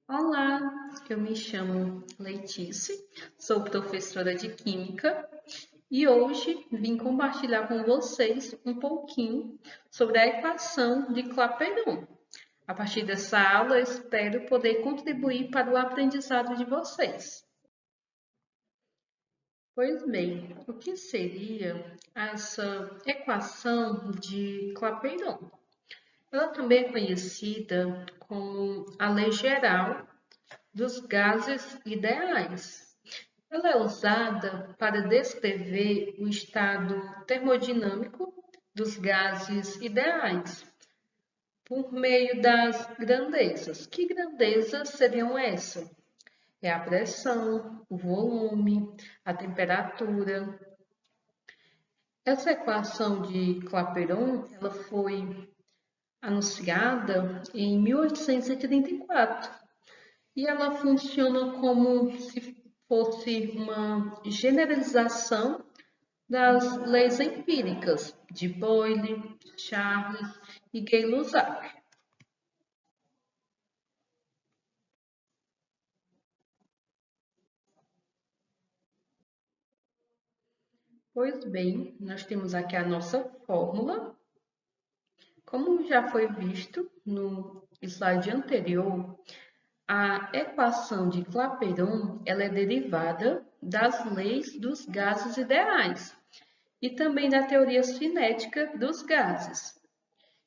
Olá, eu me chamo Letícia, sou professora de Química e hoje vim compartilhar com vocês um pouquinho sobre a equação de Clapeyron. A partir dessa aula, eu espero poder contribuir para o aprendizado de vocês. Pois bem, o que seria essa equação de Clapeyron? Ela também é conhecida como a lei geral dos gases ideais. Ela é usada para descrever o estado termodinâmico dos gases ideais por meio das grandezas. Que grandezas seriam essas? É a pressão, o volume, a temperatura. Essa equação de Clapeyron, ela foi anunciada em 1834 e ela funciona como se fosse uma generalização das leis empíricas de Boyle, Charles e Gay-Lussac. Pois bem, nós temos aqui a nossa fórmula. Como já foi visto no slide anterior, a equação de Clapeyron ela é derivada das leis dos gases ideais e também da teoria cinética dos gases.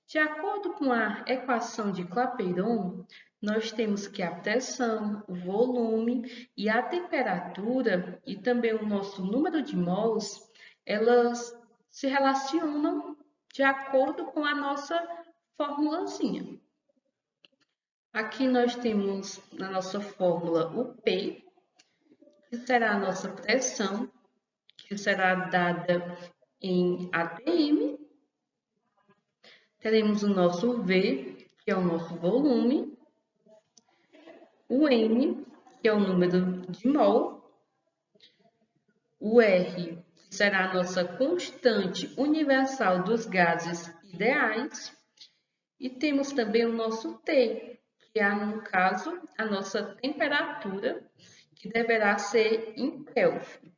De acordo com a equação de Clapeyron, nós temos que a pressão, o volume e a temperatura e também o nosso número de mols, elas se relacionam de acordo com a nossa formulazinha. Aqui nós temos na nossa fórmula o P, que será a nossa pressão, que será dada em atm. Teremos o nosso V, que é o nosso volume, o N, que é o número de mol, o R, que será a nossa constante universal dos gases ideais, e temos também o nosso T, que é, no caso, a nossa temperatura, que deverá ser em Kelvin.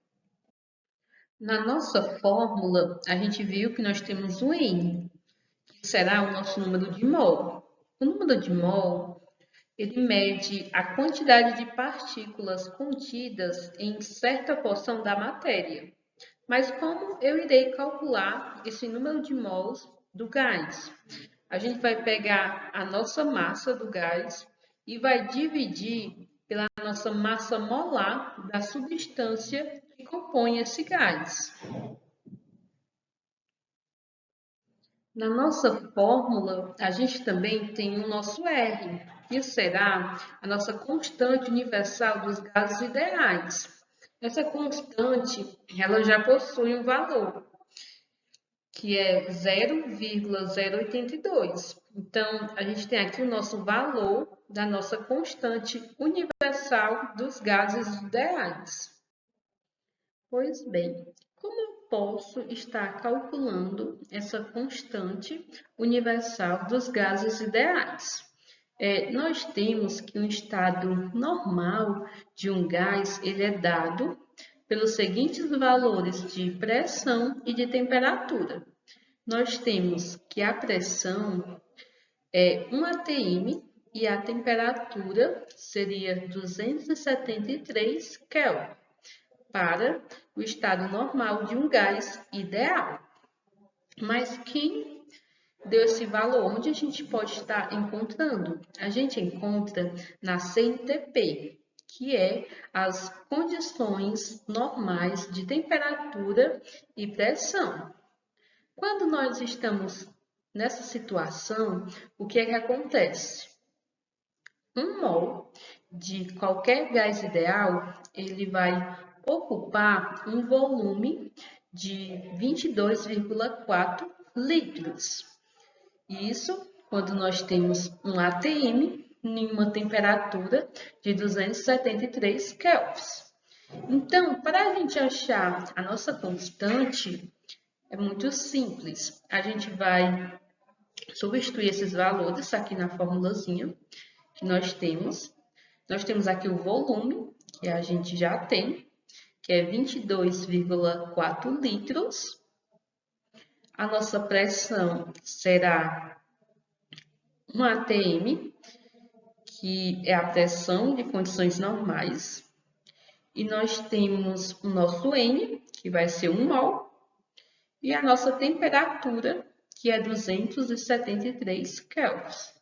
Na nossa fórmula, a gente viu que nós temos o N, que será o nosso número de mol. O número de mol ele mede a quantidade de partículas contidas em certa porção da matéria. Mas como eu irei calcular esse número de mols do gás? A gente vai pegar a nossa massa do gás e vai dividir pela nossa massa molar da substância que compõe esse gás. Na nossa fórmula, a gente também tem o nosso R, que será a nossa constante universal dos gases ideais. Essa constante, ela já possui um valor, que é 0,082. Então, a gente tem aqui o nosso valor da nossa constante universal dos gases ideais. Pois bem, como eu posso estar calculando essa constante universal dos gases ideais? Nós temos que um estado normal de um gás ele é dado pelos seguintes valores de pressão e de temperatura. Nós temos que a pressão é 1 atm e a temperatura seria 273 Kelvin para o estado normal de um gás ideal. Mas quem deu esse valor? Onde a gente pode estar encontrando? A gente encontra na CNTP, que é as condições normais de temperatura e pressão. Quando nós estamos nessa situação, o que é que acontece? 1 mol de qualquer gás ideal, ele vai ocupar um volume de 22,4 litros. Isso quando nós temos um ATM em uma temperatura de 273 kelvins. Então, para a gente achar a nossa constante, é muito simples. A gente vai substituir esses valores aqui na formulazinha que nós temos. Nós temos aqui o volume, que a gente já tem, que é 22,4 litros. A nossa pressão será 1 atm, que é a pressão de condições normais. E nós temos o nosso N, que vai ser 1 mol, e a nossa temperatura, que é 273 kelvins.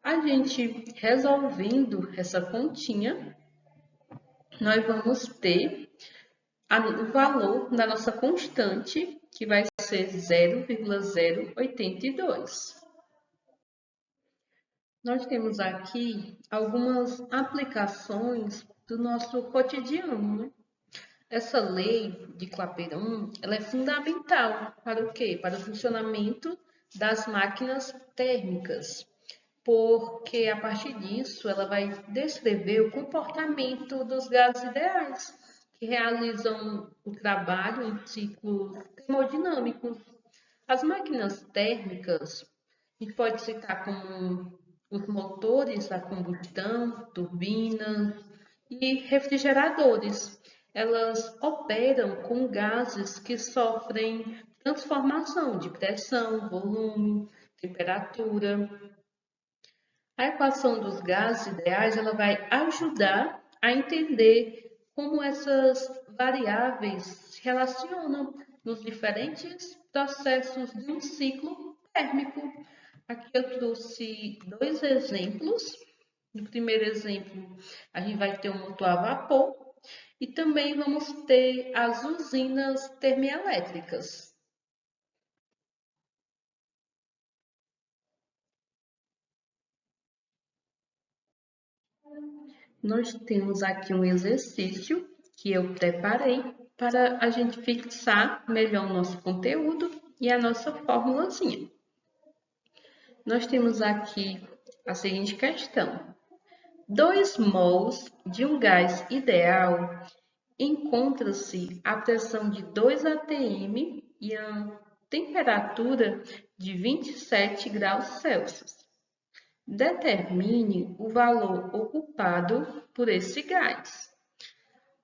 A gente resolvendo essa continha, nós vamos ter o valor da nossa constante, que vai ser 0,082. Nós temos aqui algumas aplicações do nosso cotidiano, né? Essa lei de Clapeyron, ela é fundamental para o quê? Para o funcionamento das máquinas térmicas, porque a partir disso ela vai descrever o comportamento dos gases ideais, que realizam o trabalho em ciclos termodinâmicos. As máquinas térmicas, a gente pode citar como os motores a combustão, turbinas e refrigeradores. Elas operam com gases que sofrem transformação de pressão, volume, temperatura. A equação dos gases ideais ela vai ajudar a entender como essas variáveis se relacionam nos diferentes processos de um ciclo térmico. Aqui eu trouxe dois exemplos. No primeiro exemplo, a gente vai ter um motor a vapor e também vamos ter as usinas termoelétricas. Nós temos aqui um exercício que eu preparei para a gente fixar melhor o nosso conteúdo e a nossa formulazinha. Nós temos aqui a seguinte questão. 2 mols de um gás ideal encontra-se a pressão de 2 atm e a temperatura de 27 graus Celsius. Determine o valor ocupado por esse gás.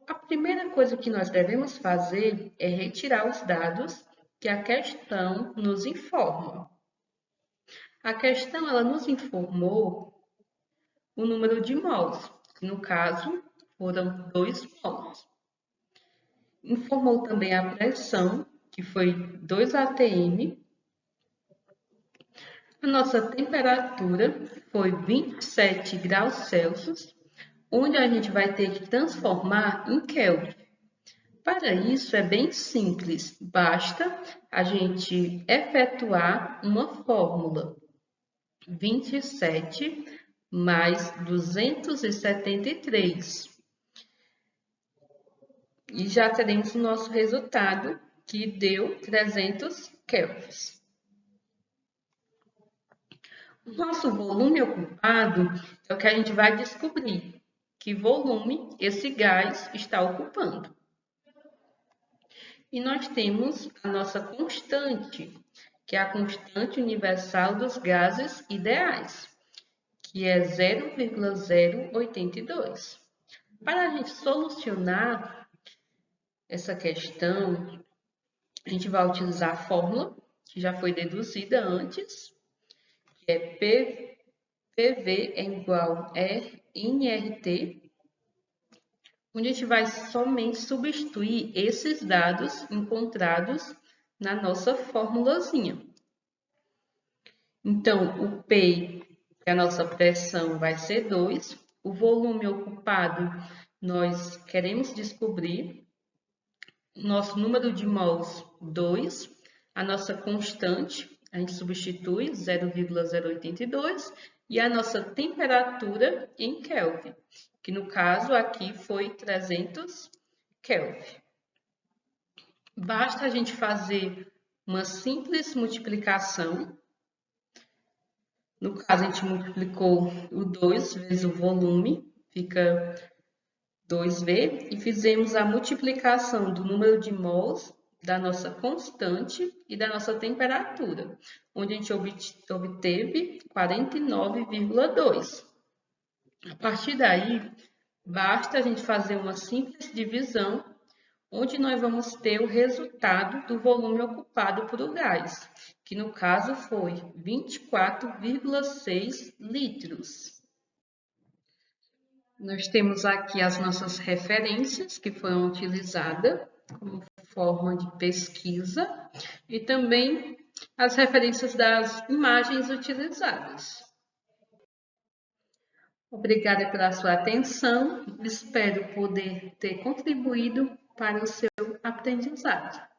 A primeira coisa que nós devemos fazer é retirar os dados que a questão nos informa. A questão ela nos informou o número de mols, que no caso foram 2 mols. Informou também a pressão, que foi 2 atm. A nossa temperatura foi 27 graus Celsius, onde a gente vai ter que transformar em Kelvin. Para isso é bem simples, basta a gente efetuar uma fórmula. 27 mais 273. E já teremos o nosso resultado, que deu 300 kelvins. O nosso volume ocupado é o que a gente vai descobrir, que volume esse gás está ocupando. E nós temos a nossa constante, que é a constante universal dos gases ideais, que é 0,082. Para a gente solucionar essa questão, a gente vai utilizar a fórmula, que já foi deduzida antes, que é PV é igual a nRT, onde a gente vai somente substituir esses dados encontrados na nossa formulazinha. Então, o P, que é a nossa pressão, vai ser 2. O volume ocupado, nós queremos descobrir. Nosso número de mols, 2. A nossa constante, a gente substitui 0,082. E a nossa temperatura em Kelvin, que no caso aqui foi 300 Kelvin. Basta a gente fazer uma simples multiplicação. No caso, a gente multiplicou o 2 vezes o volume, fica 2V, e fizemos a multiplicação do número de mols, da nossa constante e da nossa temperatura, onde a gente obteve 49,2. partir daí, basta a gente fazer uma simples divisão, onde nós vamos ter o resultado do volume ocupado por o gás, que no caso foi 24,6 litros. Nós temos aqui as nossas referências que foram utilizadas como forma de pesquisa e também as referências das imagens utilizadas. Obrigada pela sua atenção. Espero poder ter contribuído para o seu aprendizado.